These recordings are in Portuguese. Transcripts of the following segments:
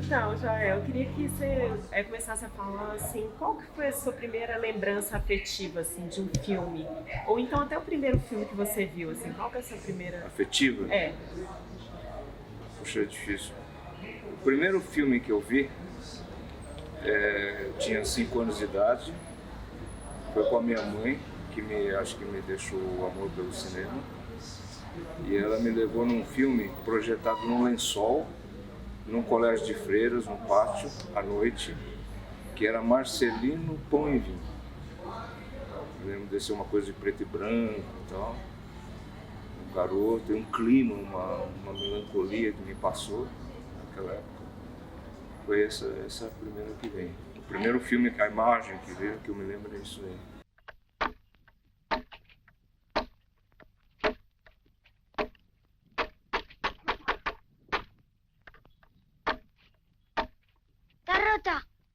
Então, Joel, eu queria que você começasse a falar assim, qual que foi a sua primeira lembrança afetiva assim de um filme? Ou então até o primeiro filme que você viu, assim, qual que é a sua primeira Afetiva? É. Puxa, é difícil. O primeiro filme que eu vi, eu tinha 5 anos de idade, foi com a minha mãe, que acho que me deixou o amor pelo cinema. E ela me levou num filme projetado num lençol, num colégio de freiras, num pátio, à noite, que era Marcelino Pão e Vinho. Eu lembro de ser uma coisa de preto e branco e tal. Um garoto, um clima, uma melancolia que me passou naquela época. Foi essa a primeira que vem. O primeiro filme, a imagem que veio, que eu me lembro é isso aí.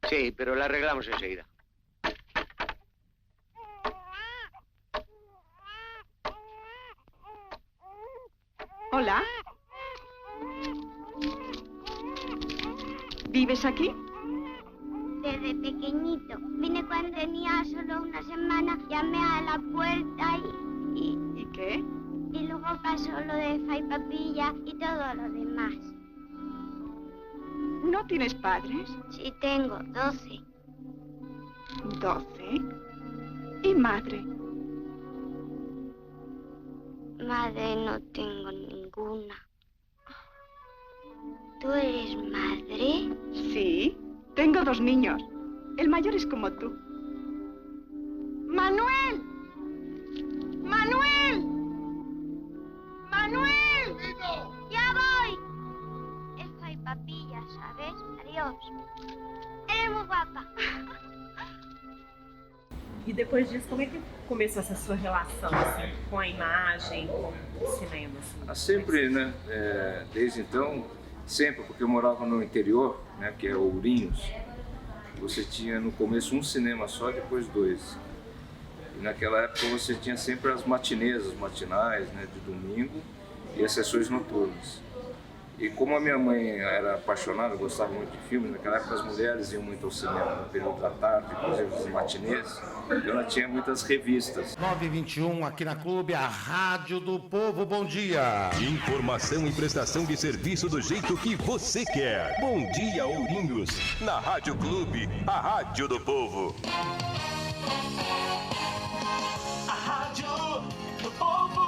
Sí, pero la arreglamos enseguida. Hola. ¿Vives aquí? Desde pequeñito. Vine cuando tenía solo una semana, llamé a la puerta ¿Y qué? y luego pasó lo de Fay Papilla y todo lo demás. ¿No tienes padres? Sí tengo, 12. 12. ¿Y madre? Madre no tengo ninguna. ¿Tú eres madre? Sí, tengo 2 niños. El mayor es como tú. ¡Manuel! ¡Manuel! ¡Manuel! ¡Ya voy! Es Fay Papilla, ¿sabes? Adiós. Eres muy guapa. E depois disso, como é que começou essa sua relação assim, com a imagem, com o cinema? Assim? Sempre, né? Desde então, sempre, porque eu morava no interior, né? Que é Ourinhos. Você tinha no começo um cinema só, depois 2. E naquela época você tinha sempre as matinês, as matinais, né? De domingo e as sessões noturnas. E como a minha mãe era apaixonada, gostava muito de filmes, naquela época as mulheres iam muito ao cinema no período da tarde, inclusive as matinês, então ela tinha muitas revistas. 9h21 aqui na Clube, a Rádio do Povo, bom dia! Informação e prestação de serviço do jeito que você quer. Bom dia, Ourinhos, na Rádio Clube, a Rádio do Povo. A Rádio do Povo.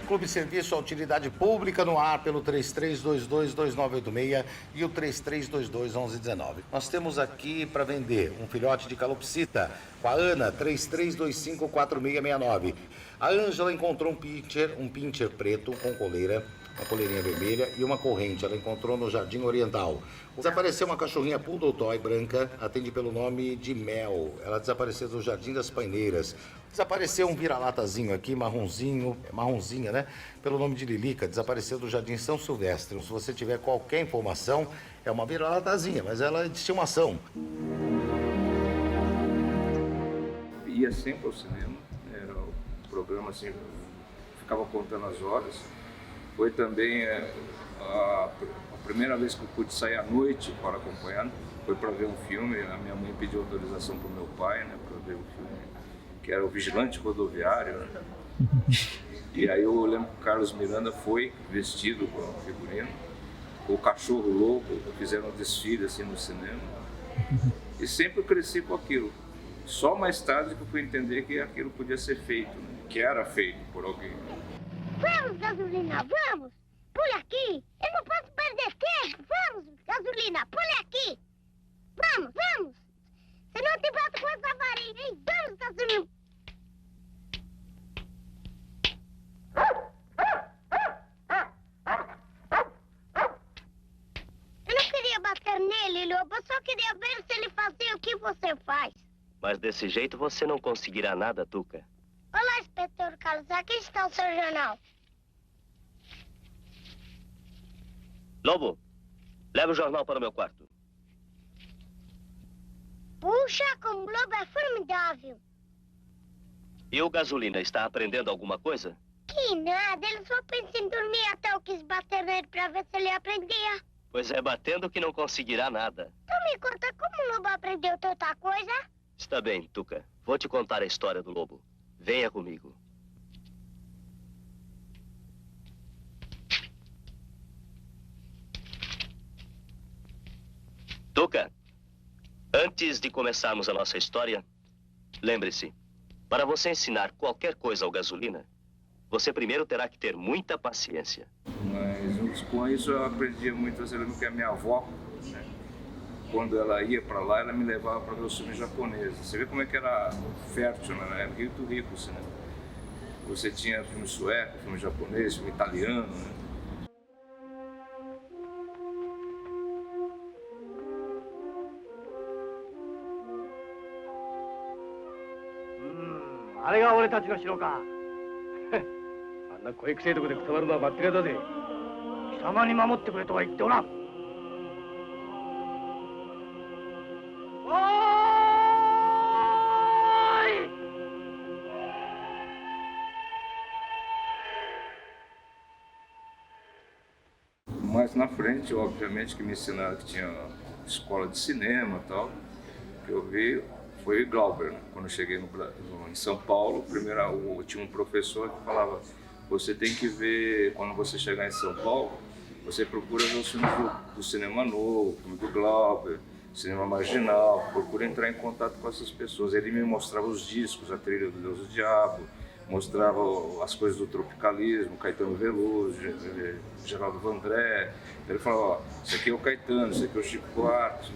Clube Serviço à Utilidade Pública no ar pelo 33222986 e o 33221119. Nós temos aqui para vender um filhote de calopsita com a Ana, 33254669. A Ângela encontrou um pincher preto com coleira, uma coleirinha vermelha e uma corrente. Ela encontrou no Jardim Oriental. Desapareceu uma cachorrinha Poodle Toy branca, atende pelo nome de Mel. Ela desapareceu do Jardim das Paineiras. Desapareceu um vira-latazinho aqui, marronzinha, né? Pelo nome de Lilica, desapareceu do Jardim São Silvestre. Se você tiver qualquer informação, é uma vira-latazinha, mas ela é de estimação. Ia sempre ao cinema, era um programa assim, ficava contando as horas. Foi também a primeira vez que eu pude sair à noite para acompanhar, foi para ver um filme. A minha mãe pediu autorização para o meu pai, né, para ver o filme, que era o Vigilante Rodoviário, né? E aí eu lembro que o Carlos Miranda foi vestido com o figurino, com o cachorro louco, fizeram um desfile assim no cinema. E sempre eu cresci com aquilo. Só mais tarde que eu fui entender que aquilo podia ser feito, né? Que era feito por alguém. Vamos, Gasolina, vamos! Pule aqui! Eu não posso perder tempo! Vamos, Gasolina, pule aqui! Vamos, vamos! Senão eu te bato com essa varinha, hein? Vamos, Gasolina! Eu não queria bater nele, Lobo. Eu só queria ver se ele fazia o que você faz. Mas desse jeito você não conseguirá nada, Tuca. Olá, Inspetor Carlos. Aqui está o seu jornal. Lobo, leva o jornal para o meu quarto. Puxa, como o Lobo é formidável. E o Gasolina está aprendendo alguma coisa? Que nada, ele só pensa em dormir até eu quis bater nele pra ver se ele aprendia. Pois é, batendo que não conseguirá nada. Então me conta como o lobo aprendeu tanta coisa? Está bem, Tuca. Vou te contar a história do lobo. Venha comigo. Tuca, antes de começarmos a nossa história, lembre-se, para você ensinar qualquer coisa ao Gasolina, você primeiro terá que ter muita paciência. Mas com isso eu aprendia muito. Eu lembro que a minha avó, né, quando ela ia para lá, ela me levava para ver os filmes japoneses. Você vê como é que era fértil, né? Era muito rico o cinema. Você tinha filme sueco, filme japonês, filme italiano, né? あれが俺たちの城か。あんな小育生とこでくたばるのは間違いだぜ。貴様に守ってくれとは言っておらん。おーい！ Mais na frente, obviamente, que me ensinaram que tinha escola de cinema e tal, que eu vi foi Glauber, né? Quando eu cheguei em São Paulo, primeiro tinha um professor que falava: você tem que ver, quando você chegar em São Paulo, você procura ver os filmes do cinema novo, filme do Glauber, cinema marginal, procura entrar em contato com essas pessoas. Ele me mostrava os discos, a trilha do Deus e o Diabo, mostrava as coisas do tropicalismo, Caetano Veloso, Geraldo Vandré. Ele falava: ó, isso aqui é o Caetano, isso aqui é o Chico Buarque.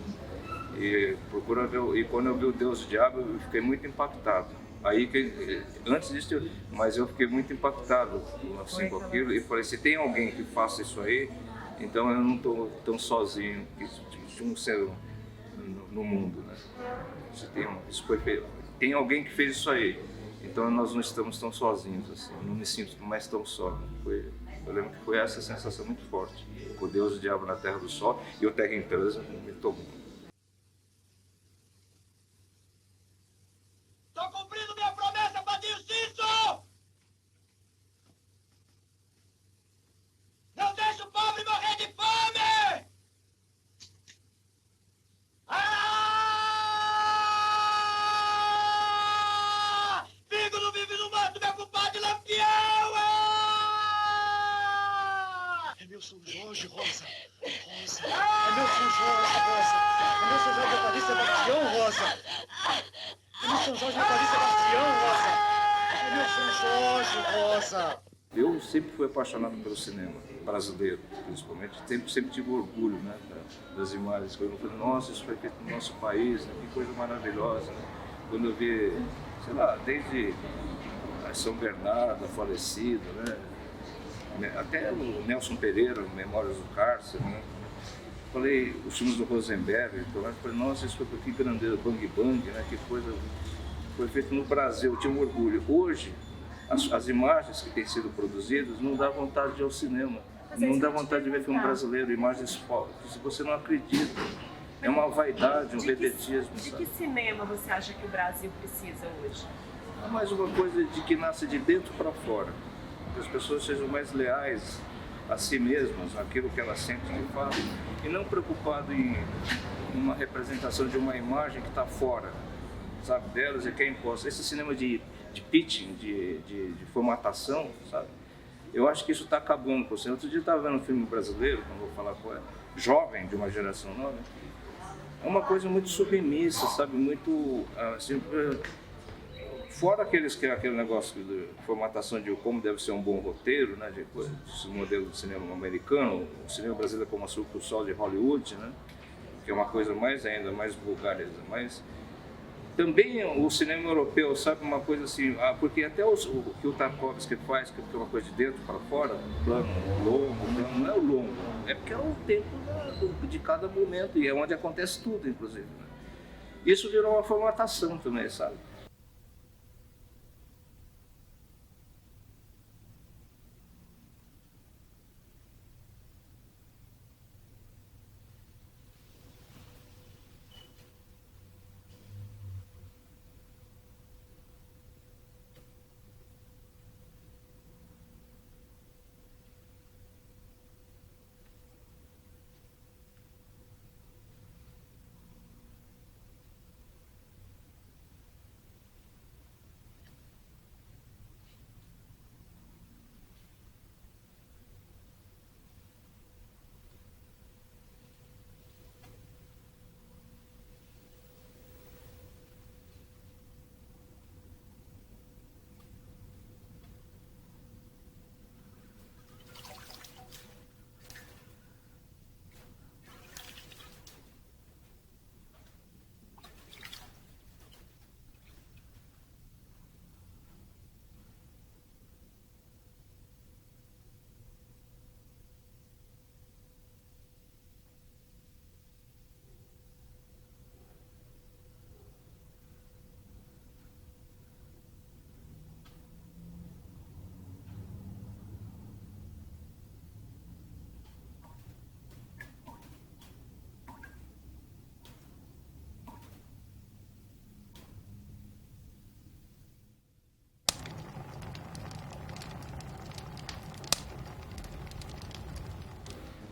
E procura ver, e quando eu vi o Deus e o Diabo, eu fiquei muito impactado. Aí, antes disso, mas eu fiquei muito impactado assim, com aquilo, e falei: se tem alguém que faça isso aí, então eu não estou tão sozinho, de um ser no mundo, né? Se tem alguém que fez isso aí, então nós não estamos tão sozinhos, assim, eu não me sinto mais tão só. Eu lembro que foi essa sensação muito forte, com o Deus e o Diabo na Terra do Sol, e o Terra em Transe me tomou. Tô cumprindo minha promessa, Padinho Cício! Não deixa o pobre morrer de fome! Ah! Figo não vive no mato, meu compadre Lampião! Ah! É meu São Jorge, Rosa. Rosa. É meu São Jorge, Rosa. É meu São Jorge Paris Sebastião, Rosa. É meu São Jorge Paris Sebastião, Rosa. É meu São Jorge, Rosa. Eu sempre fui apaixonado pelo cinema brasileiro, principalmente. Sempre tive orgulho, né, das imagens. Quando eu falei: nossa, isso foi feito no nosso país, né? Que coisa maravilhosa. Né? Quando eu vi, sei lá, desde São Bernardo, falecido, né? Até o Nelson Pereira, Memórias do Cárcere, né? Falei, os filmes do Rosenberg, então eu falei: nossa, isso foi que grandeza, Bang Bang, né? Que coisa, foi feito no Brasil, eu tinha um orgulho. Hoje, as imagens que têm sido produzidas não dá vontade de ir ao cinema, não dá vontade de ver filme brasileiro, imagens fortes, se você não acredita. É uma vaidade, um vedetismo. De que cinema você acha que o Brasil precisa hoje? É mais uma coisa de que nasce de dentro para fora, que as pessoas sejam mais leais a si mesmas, aquilo que elas sentem de fato, e não preocupado em uma representação de uma imagem que está fora, sabe, delas e que é imposta. Esse cinema de pitching, de formatação, sabe? Eu acho que isso está acabando com o cinema. Outro dia eu estava vendo um filme brasileiro, não vou falar qual é, jovem, de uma geração nova. É uma coisa muito submissa, sabe? Muito, assim, fora aquele negócio de formatação de como deve ser um bom roteiro, né? Esse modelo de cinema americano, o cinema brasileiro como o sol de Hollywood, né? Que é uma coisa ainda mais vulgar, mas também o cinema europeu, sabe, uma coisa assim, porque até o que o Tarkovsky faz, que é uma coisa de dentro para fora, plano longo, plano não é o longo, é porque é o tempo de cada momento, e é onde acontece tudo, inclusive. Né? Isso virou uma formatação também, sabe?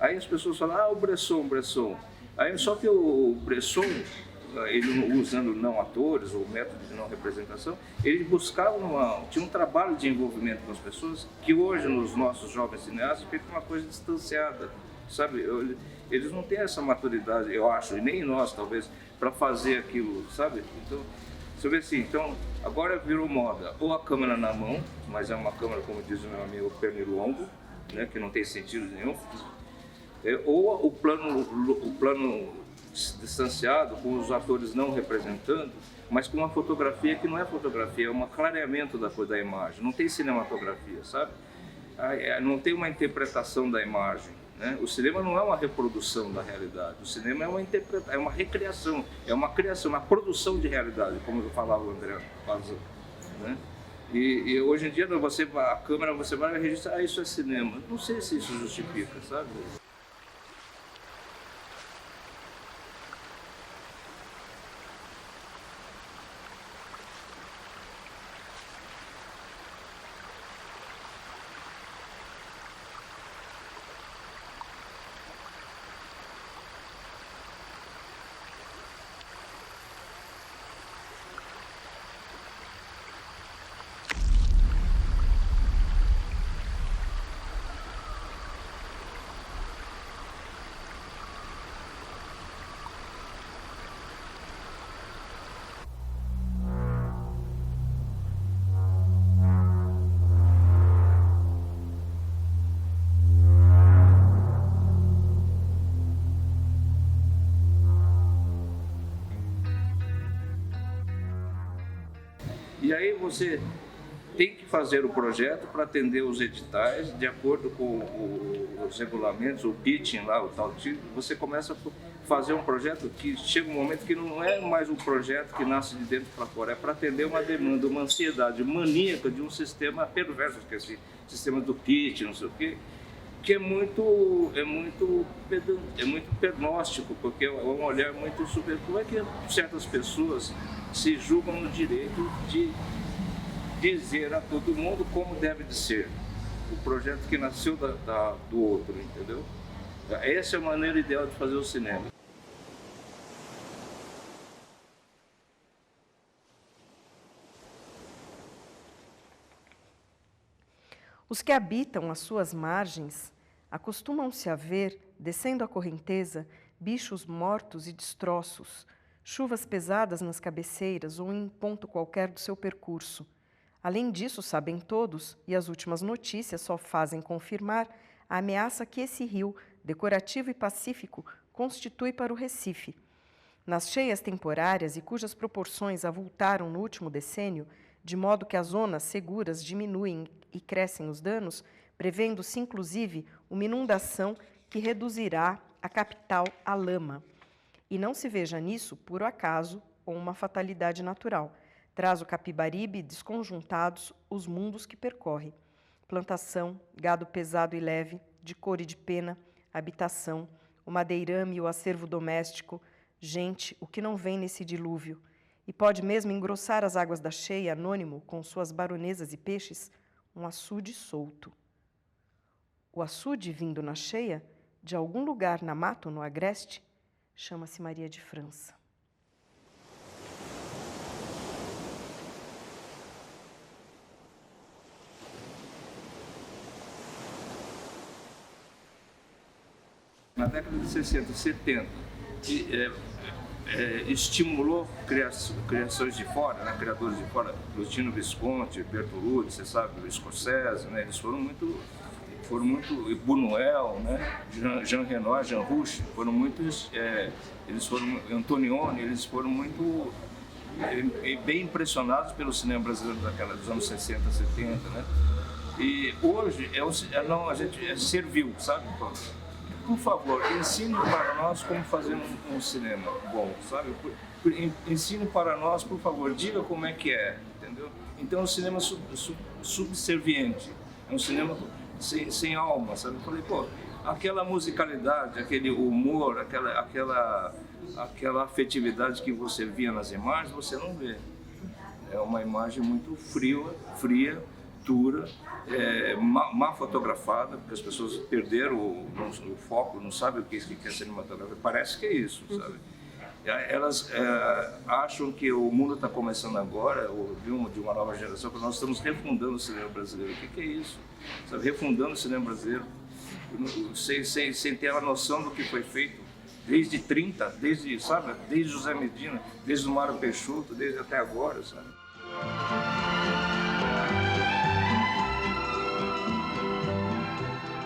Aí as pessoas falam, o Bresson. Aí, só que o Bresson, ele usando não atores ou método de não representação, ele buscava tinha um trabalho de envolvimento com as pessoas que hoje nos nossos jovens cineastas fica uma coisa distanciada, sabe? Eles não têm essa maturidade, eu acho, e nem nós talvez, para fazer aquilo, sabe? Então, você vê assim, então agora virou moda, ou a câmera na mão, mas é uma câmera, como diz o meu amigo, pernilongo, né, que não tem sentido nenhum, ou o plano distanciado, com os atores não representando, mas com uma fotografia que não é fotografia, é um clareamento da imagem, não tem cinematografia, sabe? Não tem uma interpretação da imagem, né? O cinema não é uma reprodução da realidade, o cinema é uma recriação, é uma criação, uma produção de realidade, como eu falava o André Pazan, né? E hoje em dia, a câmera, você vai registrar, isso é cinema. Não sei se isso justifica, sabe? E aí você tem que fazer o projeto para atender os editais, de acordo com os regulamentos, o pitching lá, o tal tipo, você começa a fazer um projeto que chega um momento que não é mais um projeto que nasce de dentro para fora, é para atender uma demanda, uma ansiedade maníaca de um sistema perverso, que é esse sistema do pitch, não sei o quê, que é muito pernóstico, porque é um olhar muito super... Como é que certas pessoas se julgam no direito de dizer a todo mundo como deve de ser o projeto que nasceu do outro, entendeu? Essa é a maneira ideal de fazer o cinema. Os que habitam as suas margens acostumam-se a ver, descendo a correnteza, bichos mortos e destroços, chuvas pesadas nas cabeceiras ou em ponto qualquer do seu percurso. Além disso, sabem todos, e as últimas notícias só fazem confirmar, a ameaça que esse rio, decorativo e pacífico, constitui para o Recife. Nas cheias temporárias e cujas proporções avultaram no último decênio, de modo que as zonas seguras diminuem e crescem os danos, prevendo-se, inclusive, uma inundação que reduzirá a capital à lama. E não se veja nisso, por acaso, ou uma fatalidade natural. Traz o Capibaribe desconjuntados os mundos que percorre. Plantação, gado pesado e leve, de cor e de pena, habitação, o madeirame e o acervo doméstico, gente, o que não vem nesse dilúvio. E pode mesmo engrossar as águas da cheia, anônimo, com suas baronesas e peixes, um açude solto. O açude vindo na cheia, de algum lugar na mata ou no agreste, chama-se Maria de França. Na década de 60, 70, estimulou criações de fora, né? Criadores de fora, Luciano Visconti, Bertolucci, você sabe, o Scorsese, né? Eles foram muito, Buñuel, né? Jean Renoir, Jean Rouch, foram muitos, eles foram, Antonioni, eles foram muito bem impressionados pelo cinema brasileiro dos anos 60, 70, né? E hoje a gente serviu, sabe? Por favor, ensine para nós como fazer um cinema bom, sabe? Ensine para nós, por favor, diga como é que é, entendeu? Então, é um cinema subserviente, é um cinema sem alma, sabe? Eu falei, aquela musicalidade, aquele humor, aquela afetividade que você via nas imagens, você não vê. É uma imagem muito fria, dura, mal fotografada, porque as pessoas perderam o foco, não sabem o que é cinematografia. Parece que é isso, sabe? Elas acham que o mundo está começando agora, ou de uma nova geração, porque nós estamos refundando o cinema brasileiro. O que é isso? Sabe? Refundando o cinema brasileiro, sem ter a noção do que foi feito desde 30, desde José Medina, desde o Mário Peixoto, desde até agora, sabe?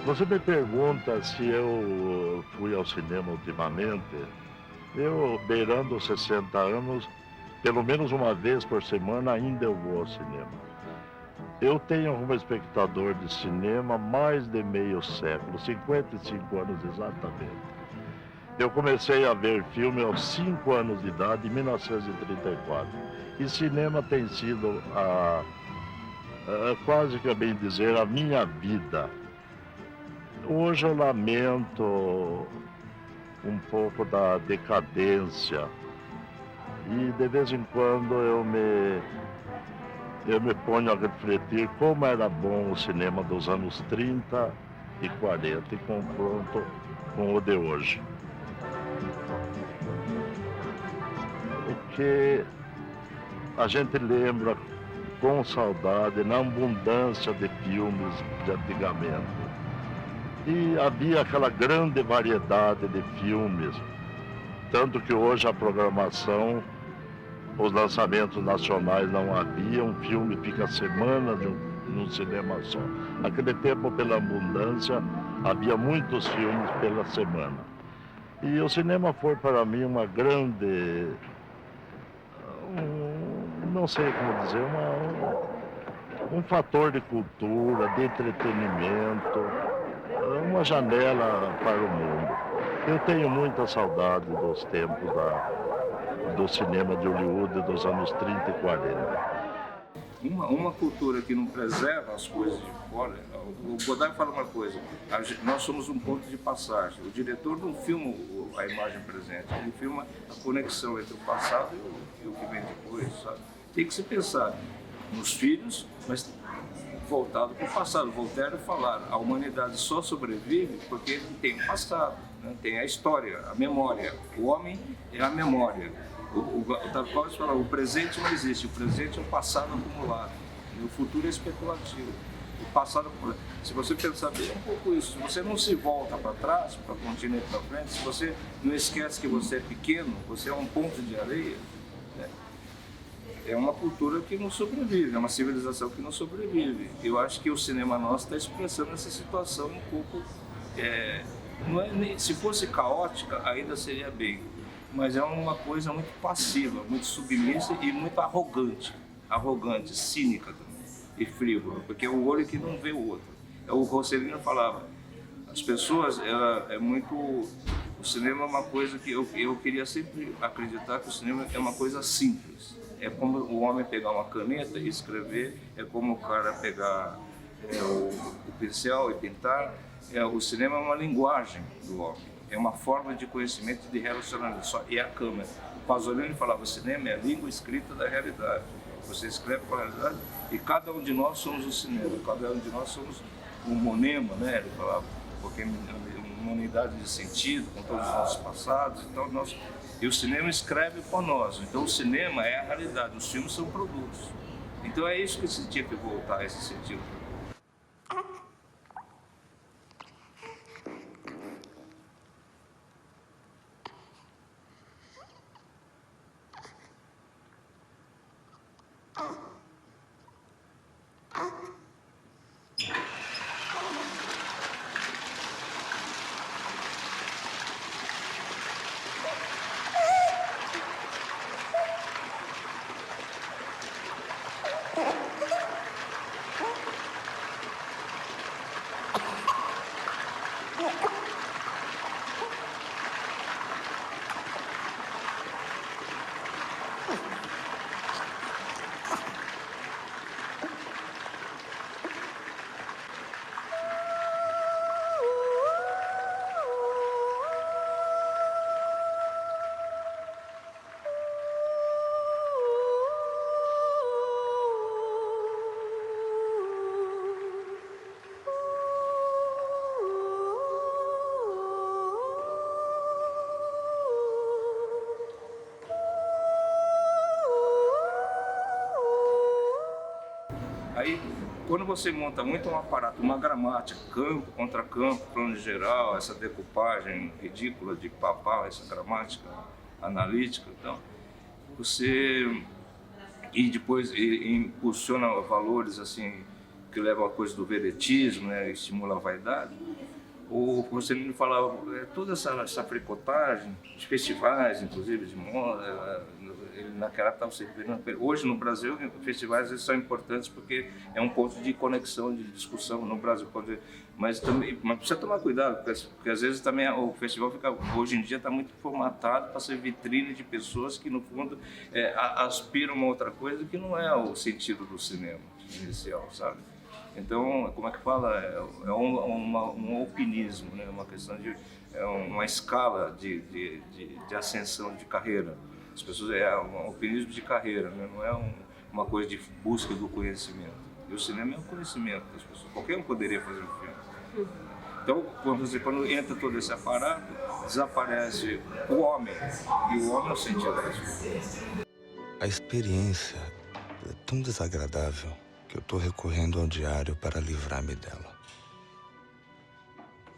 Você me pergunta se eu fui ao cinema ultimamente. Eu, beirando os 60 anos, pelo menos uma vez por semana ainda eu vou ao cinema. Eu tenho como espectador de cinema mais de meio século, 55 anos exatamente. Eu comecei a ver filme aos 5 anos de idade, em 1934. E cinema tem sido, quase que bem dizer, a minha vida. Hoje eu lamento um pouco da decadência e de vez em quando eu me ponho a refletir como era bom o cinema dos anos 30 e 40 em confronto com o de hoje. O que a gente lembra com saudade na abundância de filmes de antigamente. E havia aquela grande variedade de filmes, tanto que hoje a programação, os lançamentos nacionais não havia, um filme fica semanas num cinema só. Naquele tempo, pela abundância, havia muitos filmes pela semana. E o cinema foi para mim uma grande, não sei como dizer, um fator de cultura, de entretenimento, uma janela para o mundo. Eu tenho muita saudade dos tempos do cinema de Hollywood dos anos 30 e 40. Uma cultura que não preserva as coisas de fora. O Godard fala uma coisa: nós somos um ponto de passagem. O diretor não filma a imagem presente, ele filma a conexão entre o passado e o que vem depois, sabe? Tem que se pensar nos filhos, mas voltado para o passado. Voltaire falar: a humanidade só sobrevive porque tem o passado, né? Tem a história, a memória. O homem é a memória. O Tarkovsky fala: o presente não existe, o presente é o passado acumulado, e o futuro é especulativo. O passado acumulado. Se você pensar bem, é um pouco isso. Se você não se volta para trás, para continuar para frente, se você não esquece que você é pequeno, você é um ponto de areia, né? É uma cultura que não sobrevive, é uma civilização que não sobrevive. Eu acho que o cinema nosso está expressando essa situação um pouco. Se fosse caótica, ainda seria bem. Mas é uma coisa muito passiva, muito submissa e muito arrogante, cínica também, e frívola, porque é o olho que não vê o outro. O Rossellino falava: as pessoas, o cinema é uma coisa que eu queria sempre acreditar que o cinema é uma coisa simples. É como o homem pegar uma caneta e escrever, é como o cara pegar o pincel e pintar. O cinema é uma linguagem do homem. É uma forma de conhecimento e de relacionamento, e é a câmera. O Pasolini falava: o cinema é a língua escrita da realidade. Você escreve com a realidade e cada um de nós somos o cinema, cada um de nós somos um monema, né? Ele falava, porque é uma unidade de sentido com todos os nossos passados. Então e o cinema escreve por nós. Então o cinema é a realidade, os filmes são produtos. Então é isso que se tinha que voltar a esse sentido. quando você monta muito um aparato, uma gramática, campo contra campo, plano geral, essa decupagem ridícula de papal, essa gramática analítica, então, você... E depois impulsiona valores assim, que levam a coisa do vedetismo, né, estimula a vaidade. Ou você me falava, toda essa fricotagem, de festivais, inclusive, de moda, naquela época estava se referindo. Hoje no Brasil, festivais eles são importantes porque é um ponto de conexão, de discussão no Brasil. Mas precisa tomar cuidado, porque às vezes também o festival hoje em dia está muito formatado para ser vitrine de pessoas que no fundo aspiram a uma outra coisa que não é o sentido do cinema inicial, sabe? Então, como é que fala? É um alpinismo, né? Uma questão de uma escala de ascensão de carreira. As pessoas um alpinismo de carreira, né? Não é uma coisa de busca do conhecimento. E o cinema é um conhecimento das pessoas. Qualquer um poderia fazer um filme. Então, quando entra todo esse aparato, desaparece o homem. E o homem é o sentido das coisas. A experiência é tão desagradável que eu estou recorrendo ao diário para livrar-me dela.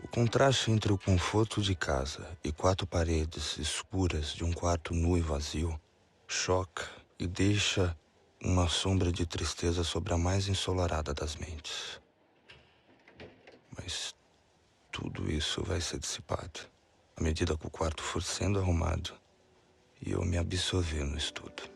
O contraste entre o conforto de casa e 4 paredes escuras de um quarto nu e vazio choca e deixa uma sombra de tristeza sobre a mais ensolarada das mentes. Mas tudo isso vai ser dissipado à medida que o quarto for sendo arrumado e eu me absorver no estudo.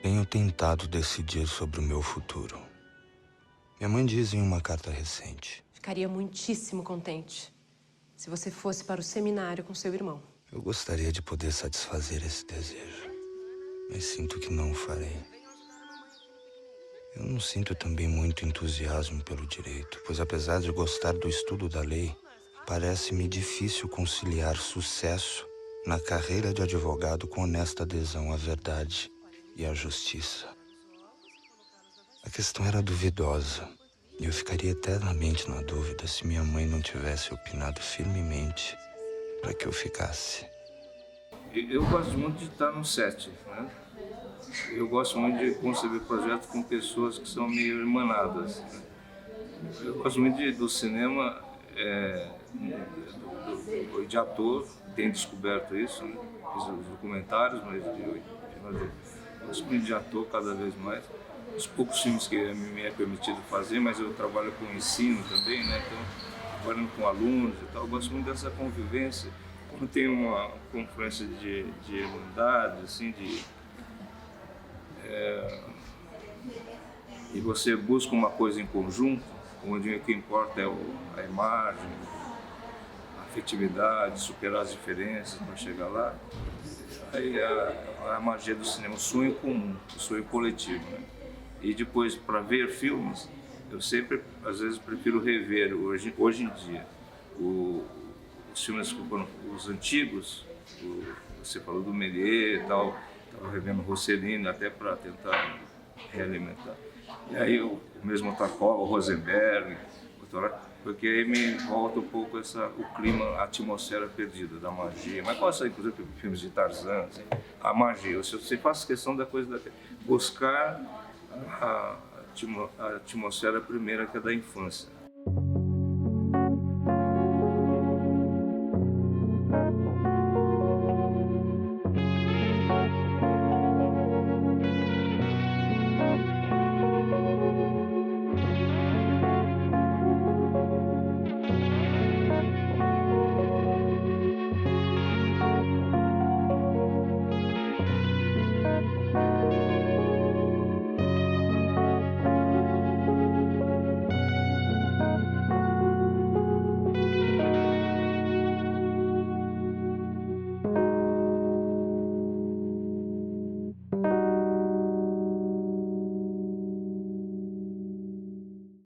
Tenho tentado decidir sobre o meu futuro. Minha mãe diz em uma carta recente: ficaria muitíssimo contente se você fosse para o seminário com seu irmão. Eu gostaria de poder satisfazer esse desejo, mas sinto que não o farei. Eu não sinto também muito entusiasmo pelo direito, pois apesar de gostar do estudo da lei, parece-me difícil conciliar sucesso na carreira de advogado com honesta adesão à verdade e à justiça. A questão era duvidosa, e eu ficaria eternamente na dúvida se minha mãe não tivesse opinado firmemente para que eu ficasse. Eu gosto muito de estar no set, né? Eu gosto muito de conceber projetos com pessoas que são meio irmanadas, né? Eu gosto muito do cinema, de ator, tenho descoberto isso, né? Fiz os documentários, mas gosto muito de ator cada vez mais. Os poucos filmes que me é permitido fazer, mas eu trabalho com ensino também, né? Então, trabalhando com alunos e tal, eu gosto muito dessa convivência. Quando tem uma confluência de irmandade, assim, e você busca uma coisa em conjunto, onde o que importa é a imagem, a afetividade, superar as diferenças para chegar lá. Aí a magia do cinema, o sonho comum, o sonho coletivo, né? E depois, para ver filmes, eu sempre, às vezes, prefiro rever, hoje em dia, os filmes, os antigos, você falou do Méliès e tal, estava revendo Rossellini até para tentar realimentar. E aí o mesmo Tarkov, o Rosenberg, porque aí me volta um pouco o clima, a atmosfera perdida da magia. Mas pode ser, inclusive, filmes de Tarzan, assim, a magia. Você faz questão da coisa buscar a atmosfera primeira, que é da infância.